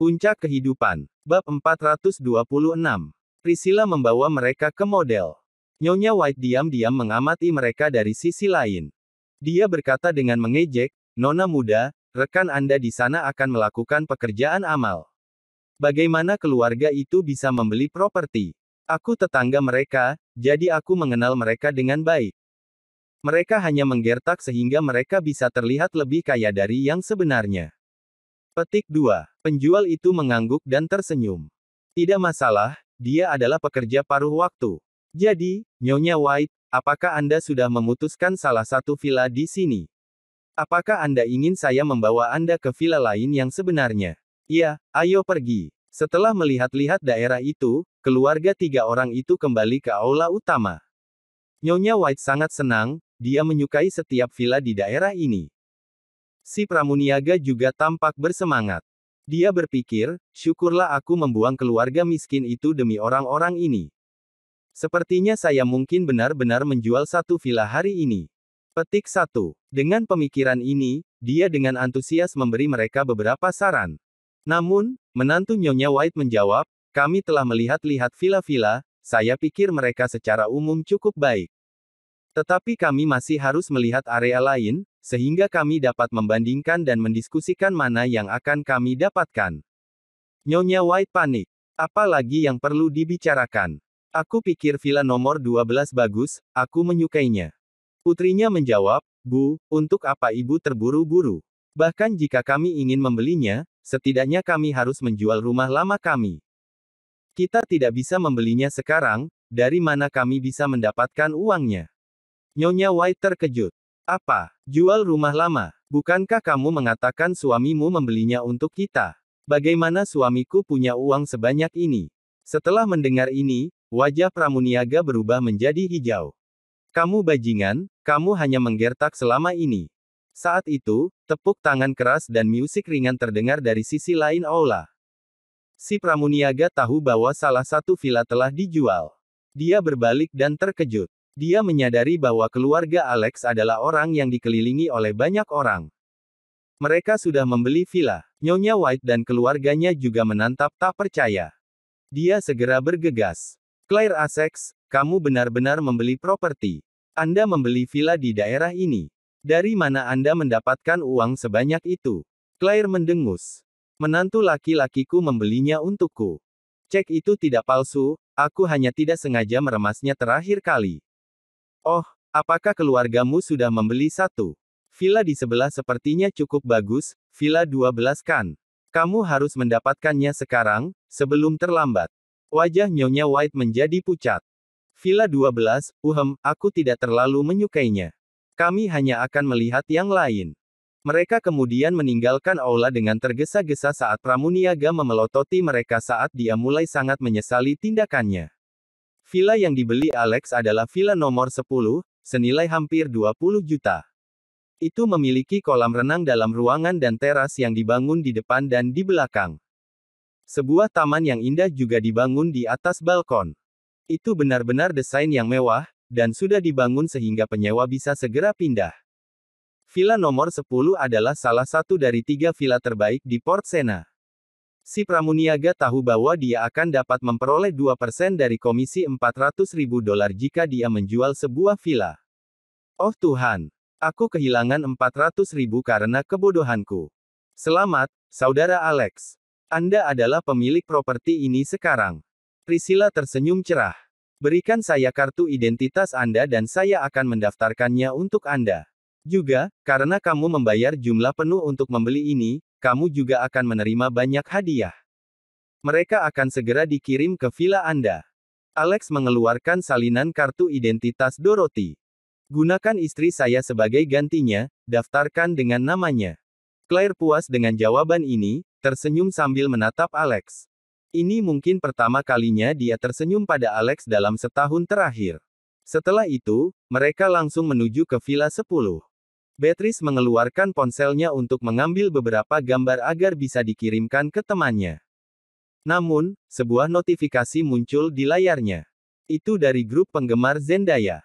Puncak Kehidupan. Bab 426. Priscilla membawa mereka ke model. Nyonya White diam-diam mengamati mereka dari sisi lain. Dia berkata dengan mengejek, "Nona muda, rekan Anda di sana akan melakukan pekerjaan amal. Bagaimana keluarga itu bisa membeli properti? Aku tetangga mereka, jadi aku mengenal mereka dengan baik. Mereka hanya menggertak sehingga mereka bisa terlihat lebih kaya dari yang sebenarnya." Petik 2. Penjual itu mengangguk dan tersenyum. Tidak masalah, dia adalah pekerja paruh waktu. Jadi, Nyonya White, apakah Anda sudah memutuskan salah satu villa di sini? Apakah Anda ingin saya membawa Anda ke villa lain yang sebenarnya? Iya, ayo pergi. Setelah melihat-lihat daerah itu, keluarga tiga orang itu kembali ke aula utama. Nyonya White sangat senang, dia menyukai setiap villa di daerah ini. Si pramuniaga juga tampak bersemangat. Dia berpikir, syukurlah aku membuang keluarga miskin itu demi orang-orang ini. Sepertinya saya mungkin benar-benar menjual satu villa hari ini. Petik 1. Dengan pemikiran ini, dia dengan antusias memberi mereka beberapa saran. Namun, menantu Nyonya White menjawab, kami telah melihat-lihat villa-villa, saya pikir mereka secara umum cukup baik. Tetapi kami masih harus melihat area lain, sehingga kami dapat membandingkan dan mendiskusikan mana yang akan kami dapatkan. Nyonya White panik. Apa lagi yang perlu dibicarakan? Aku pikir villa nomor 12 bagus, aku menyukainya. Putrinya menjawab, Bu, untuk apa ibu terburu-buru? Bahkan jika kami ingin membelinya, setidaknya kami harus menjual rumah lama kami. Kita tidak bisa membelinya sekarang, dari mana kami bisa mendapatkan uangnya? Nyonya White terkejut. Apa? Jual rumah lama? Bukankah kamu mengatakan suamimu membelinya untuk kita? Bagaimana suamiku punya uang sebanyak ini? Setelah mendengar ini, wajah pramuniaga berubah menjadi hijau. Kamu bajingan, kamu hanya menggertak selama ini. Saat itu, tepuk tangan keras dan musik ringan terdengar dari sisi lain aula. Si pramuniaga tahu bahwa salah satu villa telah dijual. Dia berbalik dan terkejut. Dia menyadari bahwa keluarga Alex adalah orang yang dikelilingi oleh banyak orang. Mereka sudah membeli villa. Nyonya White dan keluarganya juga menatap tak percaya. Dia segera bergegas. Claire Essex, kamu benar-benar membeli properti. Anda membeli villa di daerah ini. Dari mana Anda mendapatkan uang sebanyak itu? Claire mendengus. Menantu laki-lakiku membelinya untukku. Cek itu tidak palsu, aku hanya tidak sengaja meremasnya terakhir kali. Oh, apakah keluargamu sudah membeli satu? Villa di sebelah sepertinya cukup bagus, villa 12 kan? Kamu harus mendapatkannya sekarang, sebelum terlambat. Wajah Nyonya White menjadi pucat. Villa 12, aku tidak terlalu menyukainya. Kami hanya akan melihat yang lain. Mereka kemudian meninggalkan aula dengan tergesa-gesa saat pramuniaga memelototi mereka saat dia mulai sangat menyesali tindakannya. Villa yang dibeli Alex adalah villa nomor 10, senilai hampir 20 juta. Itu memiliki kolam renang dalam ruangan dan teras yang dibangun di depan dan di belakang. Sebuah taman yang indah juga dibangun di atas balkon. Itu benar-benar desain yang mewah, dan sudah dibangun sehingga penyewa bisa segera pindah. Villa nomor 10 adalah salah satu dari 3 villa terbaik di Port Sena. Si pramuniaga tahu bahwa dia akan dapat memperoleh 2% dari komisi $400.000 jika dia menjual sebuah villa. Oh Tuhan, aku kehilangan 400.000 karena kebodohanku. Selamat, Saudara Alex. Anda adalah pemilik properti ini sekarang. Priscilla tersenyum cerah. Berikan saya kartu identitas Anda dan saya akan mendaftarkannya untuk Anda. Juga, karena kamu membayar jumlah penuh untuk membeli ini, kamu juga akan menerima banyak hadiah. Mereka akan segera dikirim ke villa Anda. Alex mengeluarkan salinan kartu identitas Dorothy. Gunakan istri saya sebagai gantinya, daftarkan dengan namanya. Claire puas dengan jawaban ini, tersenyum sambil menatap Alex. Ini mungkin pertama kalinya dia tersenyum pada Alex dalam setahun terakhir. Setelah itu, mereka langsung menuju ke villa 10. Beatrice mengeluarkan ponselnya untuk mengambil beberapa gambar agar bisa dikirimkan ke temannya. Namun, sebuah notifikasi muncul di layarnya. Itu dari grup penggemar Zendaya.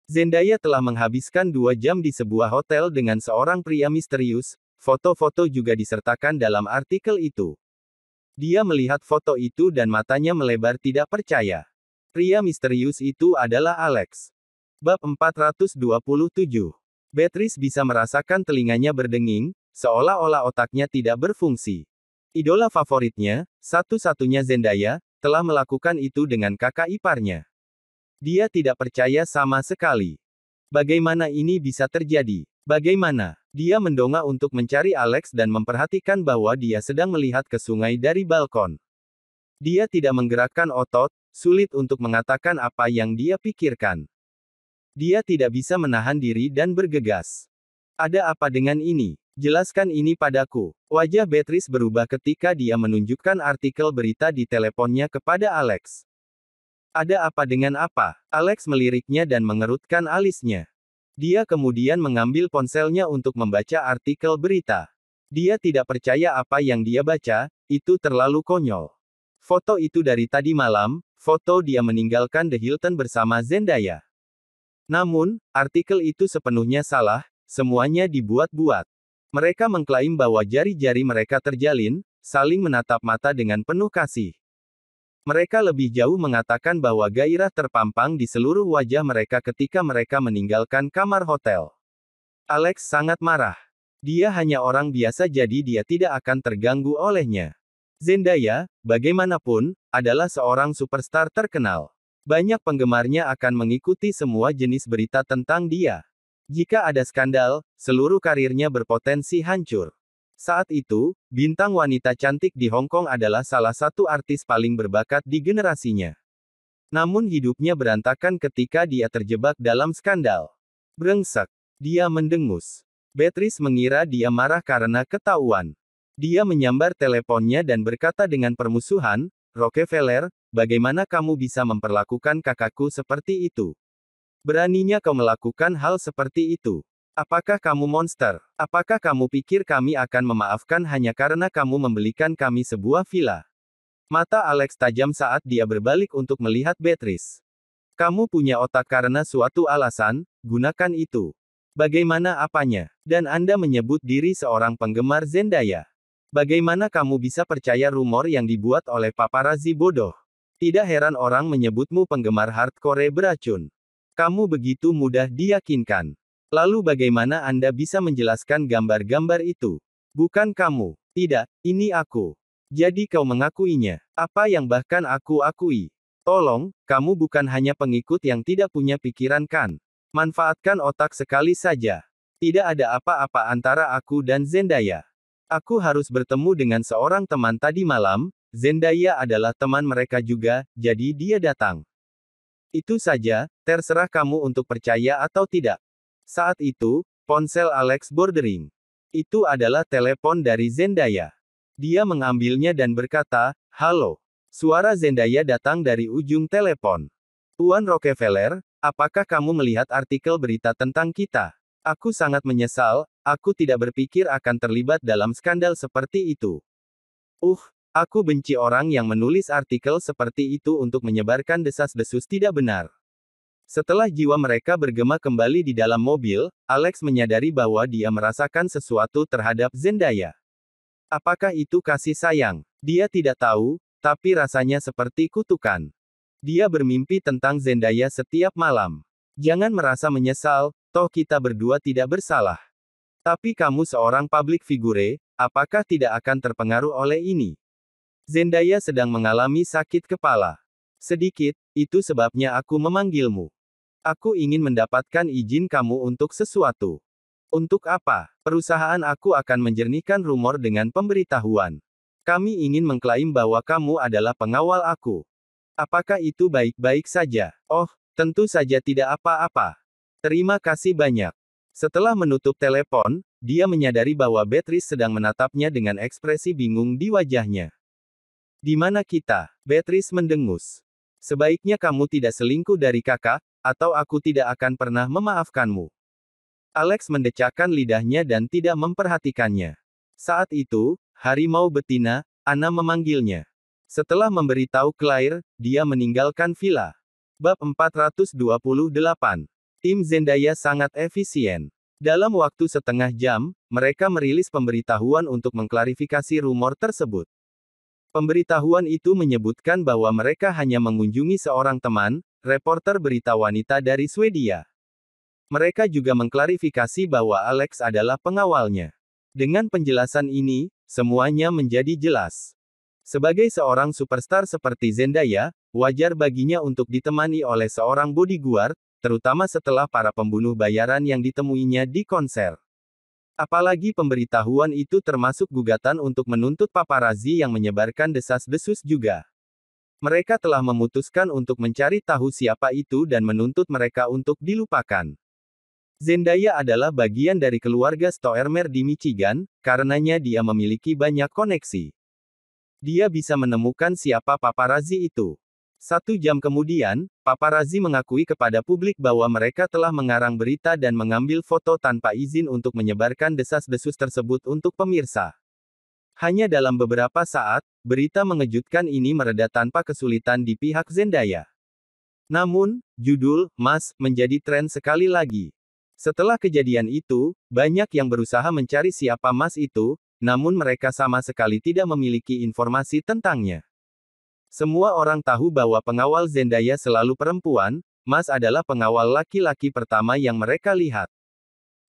Zendaya telah menghabiskan 2 jam di sebuah hotel dengan seorang pria misterius, foto-foto juga disertakan dalam artikel itu. Dia melihat foto itu dan matanya melebar tidak percaya. Pria misterius itu adalah Alex. Bab 427. Beatrice bisa merasakan telinganya berdenging, seolah-olah otaknya tidak berfungsi. Idola favoritnya, satu-satunya Zendaya, telah melakukan itu dengan kakak iparnya. Dia tidak percaya sama sekali. Bagaimana ini bisa terjadi? Bagaimana? Dia mendongak untuk mencari Alex dan memperhatikan bahwa dia sedang melihat ke sungai dari balkon. Dia tidak menggerakkan otot, sulit untuk mengatakan apa yang dia pikirkan. Dia tidak bisa menahan diri dan bergegas. Ada apa dengan ini? Jelaskan ini padaku. Wajah Beatrice berubah ketika dia menunjukkan artikel berita di teleponnya kepada Alex. Ada apa dengan apa? Alex meliriknya dan mengerutkan alisnya. Dia kemudian mengambil ponselnya untuk membaca artikel berita. Dia tidak percaya apa yang dia baca, itu terlalu konyol. Foto itu dari tadi malam, foto dia meninggalkan The Hilton bersama Zendaya. Namun, artikel itu sepenuhnya salah, semuanya dibuat-buat. Mereka mengklaim bahwa jari-jari mereka terjalin, saling menatap mata dengan penuh kasih. Mereka lebih jauh mengatakan bahwa gairah terpampang di seluruh wajah mereka ketika mereka meninggalkan kamar hotel. Alex sangat marah. Dia hanya orang biasa jadi dia tidak akan terganggu olehnya. Zendaya, bagaimanapun, adalah seorang superstar terkenal. Banyak penggemarnya akan mengikuti semua jenis berita tentang dia. Jika ada skandal, seluruh karirnya berpotensi hancur. Saat itu, bintang wanita cantik di Hong Kong adalah salah satu artis paling berbakat di generasinya. Namun hidupnya berantakan ketika dia terjebak dalam skandal. Brengsek. Dia mendengus. Beatrice mengira dia marah karena ketahuan. Dia menyambar teleponnya dan berkata dengan permusuhan, "Rockefeller, bagaimana kamu bisa memperlakukan kakakku seperti itu? Beraninya kau melakukan hal seperti itu. Apakah kamu monster? Apakah kamu pikir kami akan memaafkan hanya karena kamu membelikan kami sebuah villa?" Mata Alex tajam saat dia berbalik untuk melihat Beatrice. "Kamu punya otak karena suatu alasan, gunakan itu. Bagaimana apanya? Dan Anda menyebut diri seorang penggemar Zendaya. Bagaimana kamu bisa percaya rumor yang dibuat oleh paparazzi bodoh? Tidak heran orang menyebutmu penggemar hardcore beracun. Kamu begitu mudah diyakinkan. Lalu bagaimana Anda bisa menjelaskan gambar-gambar itu? Bukan kamu. Tidak, ini aku. Jadi kau mengakuinya. Apa yang bahkan aku akui. Tolong, kamu bukan hanya pengikut yang tidak punya pikiran kan? Manfaatkan otak sekali saja. Tidak ada apa-apa antara aku dan Zendaya. Aku harus bertemu dengan seorang teman tadi malam, Zendaya adalah teman mereka juga, jadi dia datang. Itu saja, terserah kamu untuk percaya atau tidak. Saat itu, ponsel Alex berdering. Itu adalah telepon dari Zendaya. Dia mengambilnya dan berkata, "Halo." Suara Zendaya datang dari ujung telepon. "Tuan Rockefeller, apakah kamu melihat artikel berita tentang kita? Aku sangat menyesal, aku tidak berpikir akan terlibat dalam skandal seperti itu. Aku benci orang yang menulis artikel seperti itu untuk menyebarkan desas-desus tidak benar." Setelah jiwa mereka bergema kembali di dalam mobil, Alex menyadari bahwa dia merasakan sesuatu terhadap Zendaya. Apakah itu kasih sayang? Dia tidak tahu, tapi rasanya seperti kutukan. Dia bermimpi tentang Zendaya setiap malam. Jangan merasa menyesal, toh kita berdua tidak bersalah. Tapi kamu seorang public figure, apakah tidak akan terpengaruh oleh ini? Zendaya sedang mengalami sakit kepala. Sedikit, itu sebabnya aku memanggilmu. Aku ingin mendapatkan izin kamu untuk sesuatu. Untuk apa? Perusahaan aku akan menjernihkan rumor dengan pemberitahuan. Kami ingin mengklaim bahwa kamu adalah pengawal aku. Apakah itu baik-baik saja? Oh, tentu saja tidak apa-apa. Terima kasih banyak. Setelah menutup telepon, dia menyadari bahwa Beatrice sedang menatapnya dengan ekspresi bingung di wajahnya. "Di mana kita?" Beatrice mendengus. "Sebaiknya kamu tidak selingkuh dari kakak, atau aku tidak akan pernah memaafkanmu." Alex mendecakkan lidahnya dan tidak memperhatikannya. Saat itu, harimau betina, Anna memanggilnya. Setelah memberitahu Claire, dia meninggalkan villa. Bab 428. Tim Zendaya sangat efisien. Dalam waktu setengah jam, mereka merilis pemberitahuan untuk mengklarifikasi rumor tersebut. Pemberitahuan itu menyebutkan bahwa mereka hanya mengunjungi seorang teman, reporter berita wanita dari Swedia. Mereka juga mengklarifikasi bahwa Alex adalah pengawalnya. Dengan penjelasan ini, semuanya menjadi jelas. Sebagai seorang superstar seperti Zendaya, wajar baginya untuk ditemani oleh seorang bodyguard, terutama setelah para pembunuh bayaran yang ditemuinya di konser. Apalagi pemberitahuan itu termasuk gugatan untuk menuntut paparazzi yang menyebarkan desas-desus juga. Mereka telah memutuskan untuk mencari tahu siapa itu dan menuntut mereka untuk dilupakan. Zendaya adalah bagian dari keluarga Stoermer di Michigan, karenanya dia memiliki banyak koneksi. Dia bisa menemukan siapa paparazzi itu. 1 jam kemudian, paparazzi mengakui kepada publik bahwa mereka telah mengarang berita dan mengambil foto tanpa izin untuk menyebarkan desas-desus tersebut untuk pemirsa. Hanya dalam beberapa saat, berita mengejutkan ini mereda tanpa kesulitan di pihak Zendaya. Namun, judul "Mas" menjadi tren sekali lagi. Setelah kejadian itu, banyak yang berusaha mencari siapa Mas itu, namun mereka sama sekali tidak memiliki informasi tentangnya. Semua orang tahu bahwa pengawal Zendaya selalu perempuan, Mas adalah pengawal laki-laki pertama yang mereka lihat.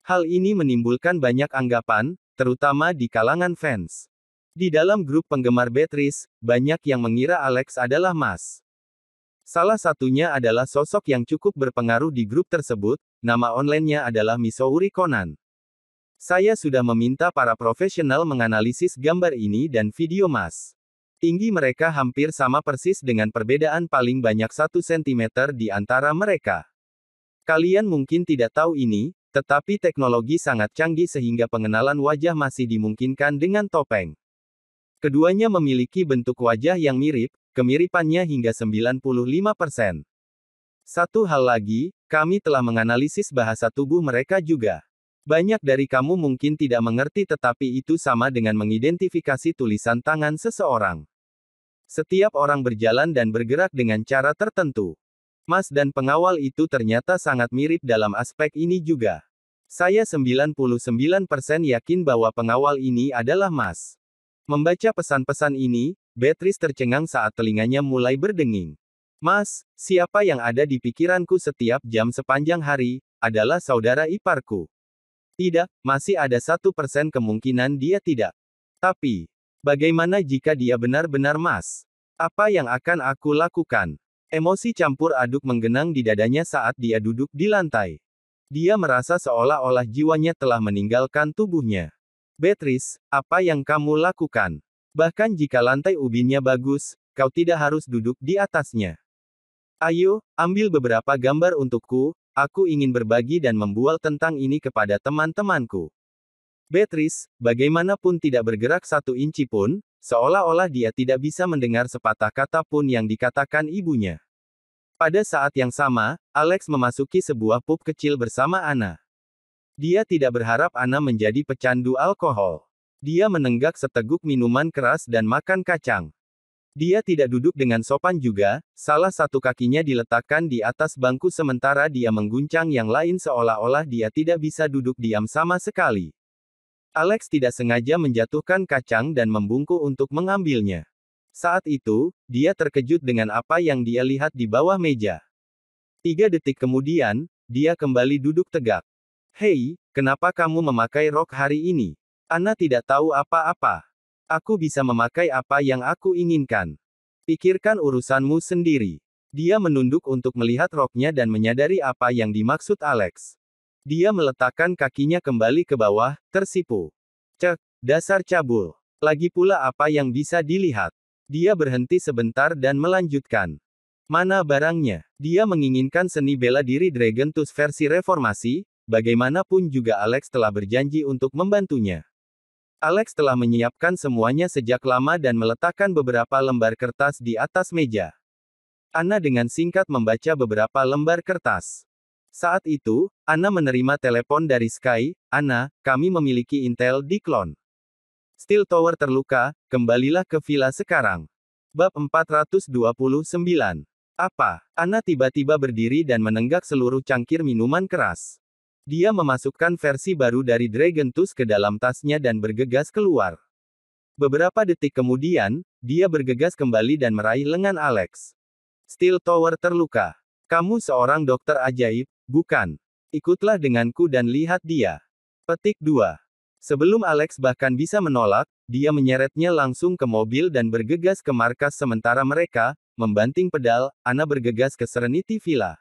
Hal ini menimbulkan banyak anggapan, terutama di kalangan fans. Di dalam grup penggemar Beatrice, banyak yang mengira Alex adalah Mas. Salah satunya adalah sosok yang cukup berpengaruh di grup tersebut, nama online-nya adalah Missouri Conan. Saya sudah meminta para profesional menganalisis gambar ini dan video Mas. Tinggi mereka hampir sama persis dengan perbedaan paling banyak 1 cm di antara mereka. Kalian mungkin tidak tahu ini, tetapi teknologi sangat canggih sehingga pengenalan wajah masih dimungkinkan dengan topeng. Keduanya memiliki bentuk wajah yang mirip, kemiripannya hingga 95%. Satu hal lagi, kami telah menganalisis bahasa tubuh mereka juga. Banyak dari kamu mungkin tidak mengerti tetapi itu sama dengan mengidentifikasi tulisan tangan seseorang. Setiap orang berjalan dan bergerak dengan cara tertentu. Mas dan pengawal itu ternyata sangat mirip dalam aspek ini juga. Saya 99% yakin bahwa pengawal ini adalah Mas. Membaca pesan-pesan ini, Beatrice tercengang saat telinganya mulai berdenging. Mas, siapa yang ada di pikiranku setiap jam sepanjang hari, adalah saudara iparku. Tidak, masih ada 1% kemungkinan dia tidak. Tapi, bagaimana jika dia benar-benar Mas? Apa yang akan aku lakukan? Emosi campur aduk menggenang di dadanya saat dia duduk di lantai. Dia merasa seolah-olah jiwanya telah meninggalkan tubuhnya. Beatrice, apa yang kamu lakukan? Bahkan jika lantai ubinnya bagus, kau tidak harus duduk di atasnya. Ayo, ambil beberapa gambar untukku, aku ingin berbagi dan membual tentang ini kepada teman-temanku. Beatrice, bagaimanapun tidak bergerak 1 inci pun, seolah-olah dia tidak bisa mendengar sepatah kata pun yang dikatakan ibunya. Pada saat yang sama, Alex memasuki sebuah pub kecil bersama Anna. Dia tidak berharap Anna menjadi pecandu alkohol. Dia menenggak seteguk minuman keras dan makan kacang. Dia tidak duduk dengan sopan juga, salah satu kakinya diletakkan di atas bangku sementara dia mengguncang yang lain seolah-olah dia tidak bisa duduk diam sama sekali. Alex tidak sengaja menjatuhkan kacang dan membungkuk untuk mengambilnya. Saat itu, dia terkejut dengan apa yang dia lihat di bawah meja. 3 detik kemudian, dia kembali duduk tegak. Hei, kenapa kamu memakai rok hari ini? Anna tidak tahu apa-apa. Aku bisa memakai apa yang aku inginkan. Pikirkan urusanmu sendiri. Dia menunduk untuk melihat roknya dan menyadari apa yang dimaksud Alex. Dia meletakkan kakinya kembali ke bawah, tersipu. Cek, dasar cabul. Lagi pula apa yang bisa dilihat. Dia berhenti sebentar dan melanjutkan. Mana barangnya? Dia menginginkan seni bela diri Dragon Tooth versi reformasi, bagaimanapun juga Alex telah berjanji untuk membantunya. Alex telah menyiapkan semuanya sejak lama dan meletakkan beberapa lembar kertas di atas meja. Anna dengan singkat membaca beberapa lembar kertas. Saat itu, Anna menerima telepon dari Sky. Anna, kami memiliki intel di Klon Steel Tower terluka, kembalilah ke villa sekarang. Bab 429. Apa? Anna tiba-tiba berdiri dan menenggak seluruh cangkir minuman keras. Dia memasukkan versi baru dari Dragon Tooth ke dalam tasnya dan bergegas keluar. Beberapa detik kemudian, dia bergegas kembali dan meraih lengan Alex. Steel Tower terluka. Kamu seorang dokter ajaib, bukan? Ikutlah denganku dan lihat dia. Petik 2. Sebelum Alex bahkan bisa menolak, dia menyeretnya langsung ke mobil dan bergegas ke markas sementara mereka, membanting pedal, Anna bergegas ke Serenity Villa.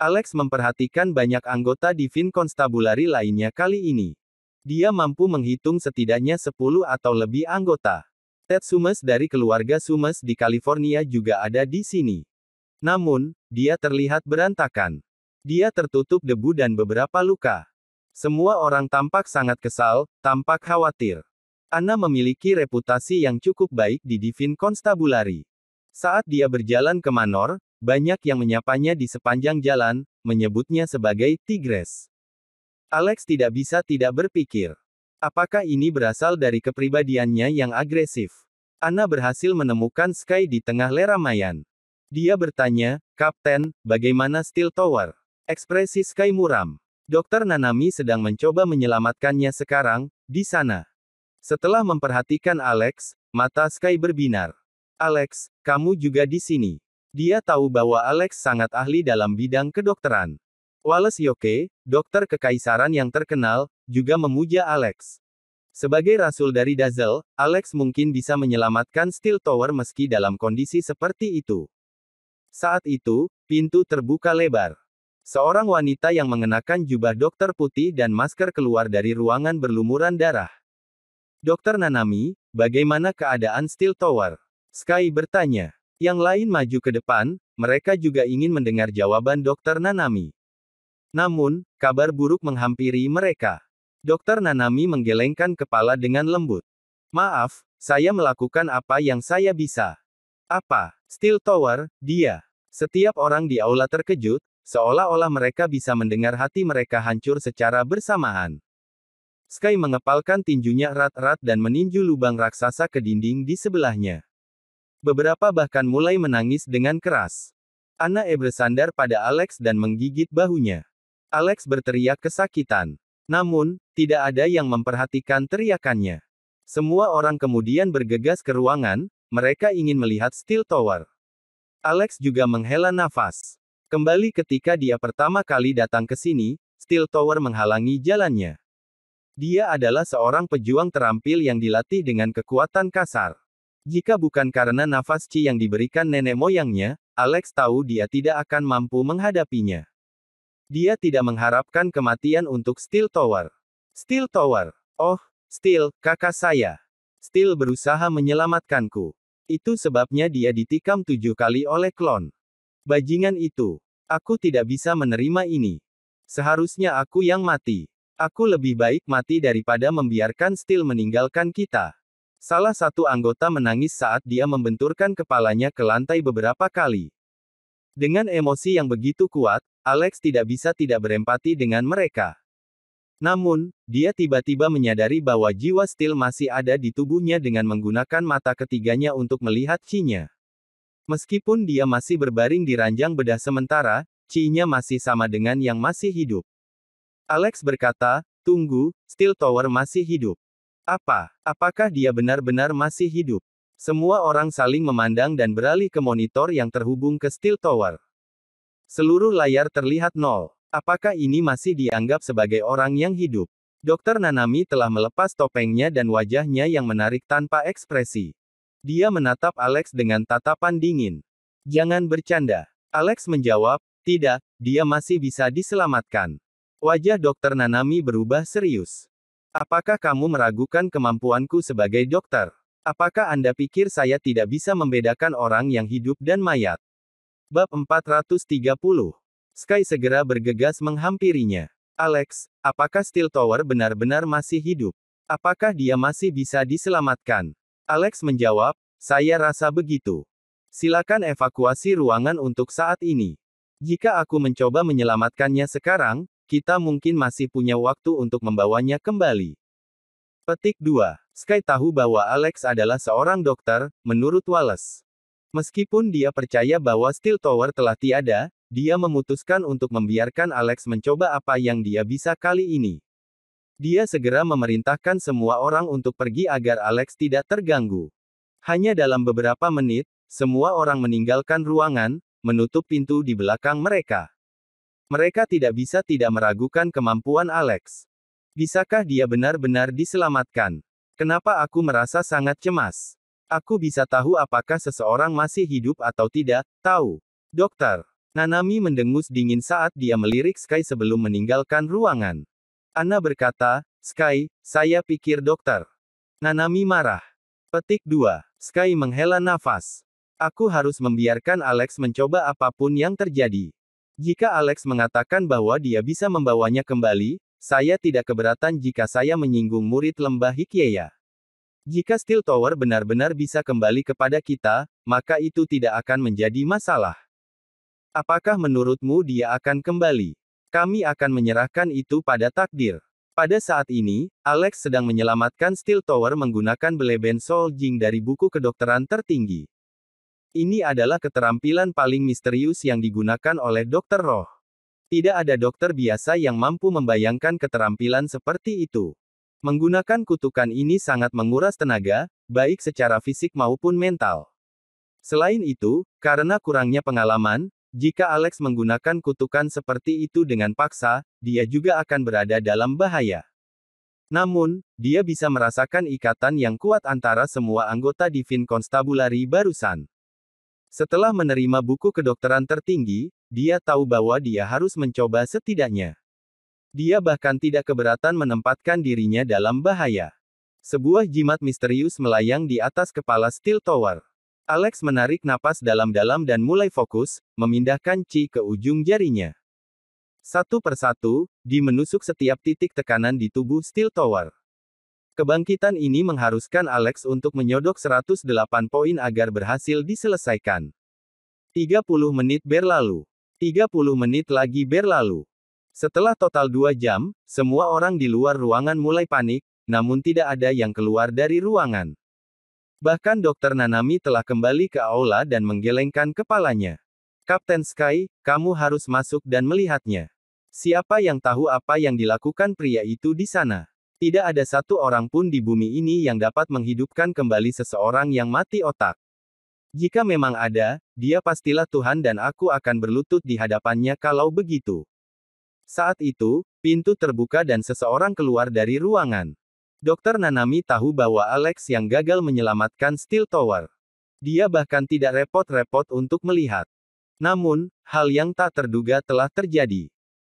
Alex memperhatikan banyak anggota Divine Constabulary lainnya kali ini. Dia mampu menghitung setidaknya 10 atau lebih anggota. Ted Summers dari keluarga Summers di California juga ada di sini. Namun, dia terlihat berantakan. Dia tertutup debu dan beberapa luka. Semua orang tampak sangat kesal, tampak khawatir. Anna memiliki reputasi yang cukup baik di Divine Constabulary. Saat dia berjalan ke Manor, banyak yang menyapanya di sepanjang jalan, menyebutnya sebagai Tigress. Alex tidak bisa tidak berpikir. Apakah ini berasal dari kepribadiannya yang agresif? Anna berhasil menemukan Sky di tengah keramaian. Dia bertanya, "Kapten, bagaimana Steel Tower?" Ekspresi Sky muram. Dokter Nanami sedang mencoba menyelamatkannya sekarang, di sana. Setelah memperhatikan Alex, mata Sky berbinar. Alex, kamu juga di sini. Dia tahu bahwa Alex sangat ahli dalam bidang kedokteran. Wallace Yoke, dokter kekaisaran yang terkenal, juga memuja Alex. Sebagai rasul dari Dazzle, Alex mungkin bisa menyelamatkan Steel Tower meski dalam kondisi seperti itu. Saat itu, pintu terbuka lebar. Seorang wanita yang mengenakan jubah dokter putih dan masker keluar dari ruangan berlumuran darah. Dokter Nanami, bagaimana keadaan Steel Tower? Sky bertanya. Yang lain maju ke depan, mereka juga ingin mendengar jawaban Dokter Nanami. Namun, kabar buruk menghampiri mereka. Dokter Nanami menggelengkan kepala dengan lembut. Maaf, saya melakukan apa yang saya bisa. Apa? Steel Tower, dia. Setiap orang di aula terkejut, seolah-olah mereka bisa mendengar hati mereka hancur secara bersamaan. Sky mengepalkan tinjunya erat-erat dan meninju lubang raksasa ke dinding di sebelahnya. Beberapa bahkan mulai menangis dengan keras. Anna bersandar pada Alex dan menggigit bahunya. Alex berteriak kesakitan. Namun, tidak ada yang memperhatikan teriakannya. Semua orang kemudian bergegas ke ruangan, mereka ingin melihat Steel Tower. Alex juga menghela nafas. Kembali ketika dia pertama kali datang ke sini, Steel Tower menghalangi jalannya. Dia adalah seorang pejuang terampil yang dilatih dengan kekuatan kasar. Jika bukan karena nafas Qi yang diberikan nenek moyangnya, Alex tahu dia tidak akan mampu menghadapinya. Dia tidak mengharapkan kematian untuk Steel Tower. Steel Tower. Oh, Steel, kakak saya. Steel berusaha menyelamatkanku. Itu sebabnya dia ditikam 7 kali oleh klon. Bajingan itu. Aku tidak bisa menerima ini. Seharusnya aku yang mati. Aku lebih baik mati daripada membiarkan Steel meninggalkan kita. Salah satu anggota menangis saat dia membenturkan kepalanya ke lantai beberapa kali. Dengan emosi yang begitu kuat, Alex tidak bisa tidak berempati dengan mereka. Namun, dia tiba-tiba menyadari bahwa jiwa Steel masih ada di tubuhnya dengan menggunakan mata ketiganya untuk melihat Qi-nya. Meskipun dia masih berbaring di ranjang bedah sementara, Qi-nya masih sama dengan yang masih hidup. Alex berkata, "Tunggu, Steel Tower masih hidup. Apa? Apakah dia benar-benar masih hidup?" Semua orang saling memandang dan beralih ke monitor yang terhubung ke Steel Tower. Seluruh layar terlihat nol. Apakah ini masih dianggap sebagai orang yang hidup? Dokter Nanami telah melepas topengnya dan wajahnya yang menarik tanpa ekspresi. Dia menatap Alex dengan tatapan dingin. "Jangan bercanda." Alex menjawab, "Tidak, dia masih bisa diselamatkan." Wajah Dokter Nanami berubah serius. "Apakah kamu meragukan kemampuanku sebagai dokter? Apakah Anda pikir saya tidak bisa membedakan orang yang hidup dan mayat?" Bab 430. Sky segera bergegas menghampirinya. "Alex, apakah Steel Tower benar-benar masih hidup? Apakah dia masih bisa diselamatkan?" Alex menjawab, "Saya rasa begitu. Silakan evakuasi ruangan untuk saat ini. Jika aku mencoba menyelamatkannya sekarang, kita mungkin masih punya waktu untuk membawanya kembali." Petik 2. Sky tahu bahwa Alex adalah seorang dokter, menurut Wallace. Meskipun dia percaya bahwa Steel Tower telah tiada, dia memutuskan untuk membiarkan Alex mencoba apa yang dia bisa kali ini. Dia segera memerintahkan semua orang untuk pergi agar Alex tidak terganggu. Hanya dalam beberapa menit, semua orang meninggalkan ruangan, menutup pintu di belakang mereka. Mereka tidak bisa tidak meragukan kemampuan Alex. Bisakah dia benar-benar diselamatkan? Kenapa aku merasa sangat cemas? Aku bisa tahu apakah seseorang masih hidup atau tidak, tahu. Dokter. Nanami mendengus dingin saat dia melirik Sky sebelum meninggalkan ruangan. Anna berkata, Sky, saya pikir dokter. Nanami marah. Petik 2. Sky menghela nafas. Aku harus membiarkan Alex mencoba apapun yang terjadi. Jika Alex mengatakan bahwa dia bisa membawanya kembali, saya tidak keberatan jika saya menyinggung murid lembah Hikyeya. Jika Steel Tower benar-benar bisa kembali kepada kita, maka itu tidak akan menjadi masalah. Apakah menurutmu dia akan kembali? Kami akan menyerahkan itu pada takdir. Pada saat ini, Alex sedang menyelamatkan Steel Tower menggunakan Beleben Soul Jing dari buku kedokteran tertinggi. Ini adalah keterampilan paling misterius yang digunakan oleh dokter roh. Tidak ada dokter biasa yang mampu membayangkan keterampilan seperti itu. Menggunakan kutukan ini sangat menguras tenaga, baik secara fisik maupun mental. Selain itu, karena kurangnya pengalaman, jika Alex menggunakan kutukan seperti itu dengan paksa, dia juga akan berada dalam bahaya. Namun, dia bisa merasakan ikatan yang kuat antara semua anggota Divine Constabulary barusan. Setelah menerima buku kedokteran tertinggi, dia tahu bahwa dia harus mencoba setidaknya. Dia bahkan tidak keberatan menempatkan dirinya dalam bahaya. Sebuah jimat misterius melayang di atas kepala Steel Tower. Alex menarik napas dalam-dalam dan mulai fokus, memindahkan Qi ke ujung jarinya. Satu persatu, Di menusuk setiap titik tekanan di tubuh Steel Tower. Kebangkitan ini mengharuskan Alex untuk menyodok 108 poin agar berhasil diselesaikan. 30 menit berlalu. 30 menit lagi berlalu. Setelah total 2 jam, semua orang di luar ruangan mulai panik, namun tidak ada yang keluar dari ruangan. Bahkan Dr. Nanami telah kembali ke aula dan menggelengkan kepalanya. Kapten Sky, kamu harus masuk dan melihatnya. Siapa yang tahu apa yang dilakukan pria itu di sana? Tidak ada satu orang pun di bumi ini yang dapat menghidupkan kembali seseorang yang mati otak. Jika memang ada, dia pastilah Tuhan dan aku akan berlutut di hadapannya kalau begitu. Saat itu, pintu terbuka dan seseorang keluar dari ruangan. Dr. Nanami tahu bahwa Alex yang gagal menyelamatkan Steel Tower. Dia bahkan tidak repot-repot untuk melihat. Namun, hal yang tak terduga telah terjadi.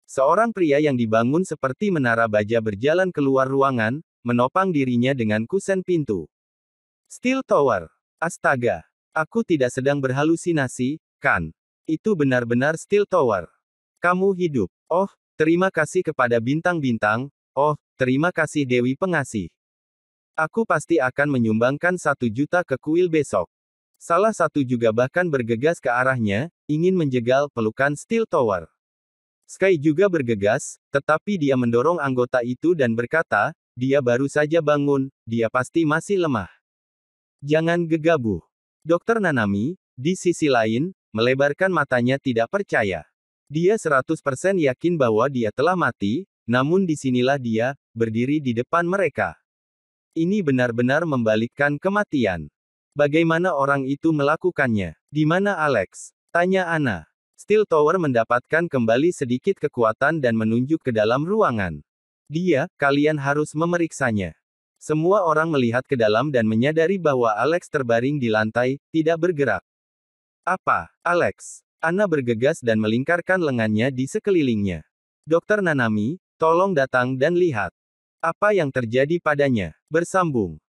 Seorang pria yang dibangun seperti menara baja berjalan keluar ruangan, menopang dirinya dengan kusen pintu. Steel Tower. Astaga. Aku tidak sedang berhalusinasi, kan? Itu benar-benar Steel Tower. Kamu hidup. Oh, terima kasih kepada bintang-bintang. Oh, terima kasih Dewi Pengasih. Aku pasti akan menyumbangkan 1 juta ke kuil besok. Salah satu juga bahkan bergegas ke arahnya, ingin menjegal pelukan Steel Tower. Sky juga bergegas, tetapi dia mendorong anggota itu dan berkata, dia baru saja bangun, dia pasti masih lemah. Jangan gegabah. Dr. Nanami, di sisi lain, melebarkan matanya tidak percaya. Dia 100% yakin bahwa dia telah mati, namun disinilah dia, berdiri di depan mereka. Ini benar-benar membalikkan kematian. Bagaimana orang itu melakukannya? Di mana Alex? Tanya Anna. Steel Tower mendapatkan kembali sedikit kekuatan dan menunjuk ke dalam ruangan. Kalian harus memeriksanya. Semua orang melihat ke dalam dan menyadari bahwa Alex terbaring di lantai, tidak bergerak. Apa, Alex? Anna bergegas dan melingkarkan lengannya di sekelilingnya. Dr. Nanami, tolong datang dan lihat. Apa yang terjadi padanya? Bersambung.